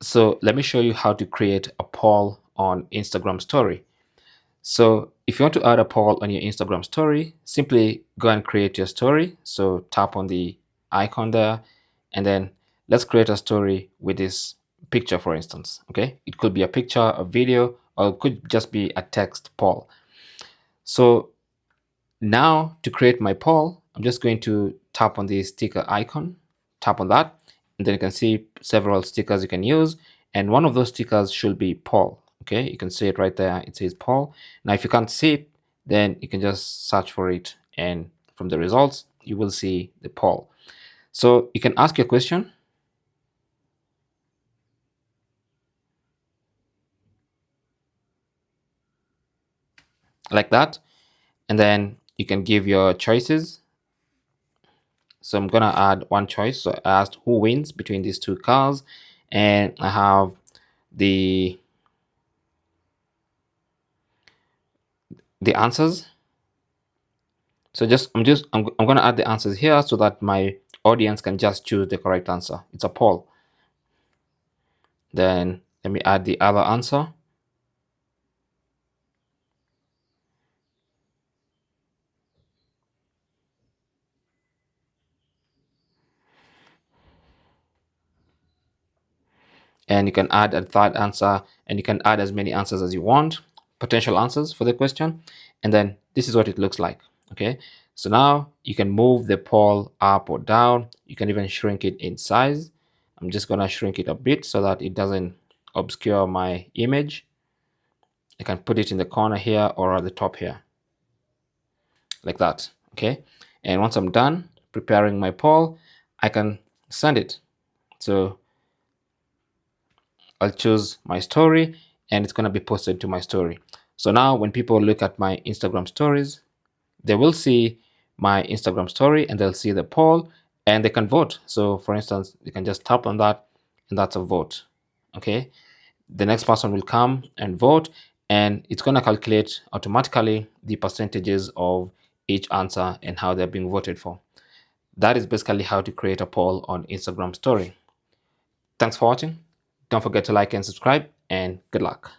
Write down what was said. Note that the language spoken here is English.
So let me show you how to create a poll on Instagram story. So if you want to add a poll on your Instagram story, simply go and create your story. So tap on the icon there, and then let's create a story with this picture, for instance. Okay, it could be a picture, a video, or it could just be a text poll. So now to create my poll, I'm just going to tap on the sticker icon, tap on that, and then you can see several stickers you can use. And one of those stickers should be poll. Okay, you can see it right there. It says poll. Now, if you can't see it, then you can just search for it. And from the results, you will see the poll. So you can ask your question. Like that. And then you can give your choices. So I'm gonna add one choice. So I asked who wins between these two cars, and I have the answers. So I'm gonna add the answers here so that my audience can just choose the correct answer. It's a poll. Then let me add the other answer. And you can add a third answer, and you can add as many answers as you want, potential answers for the question. And then this is what it looks like. Okay, so now you can move the poll up or down. You can even shrink it in size. I'm just gonna shrink it a bit so that it doesn't obscure my image. I can put it in the corner here or at the top here, like that. Okay, and once I'm done preparing my poll, I can send it. So I'll choose my story, and it's going to be posted to my story. So now when people look at my Instagram stories, they will see my Instagram story, and they'll see the poll, and they can vote. So for instance, you can just tap on that, and that's a vote. Okay, the next person will come and vote, and it's going to calculate automatically the percentages of each answer and how they're being voted for. That is basically how to create a poll on Instagram story. Thanks for watching. Don't forget to like and subscribe, and good luck.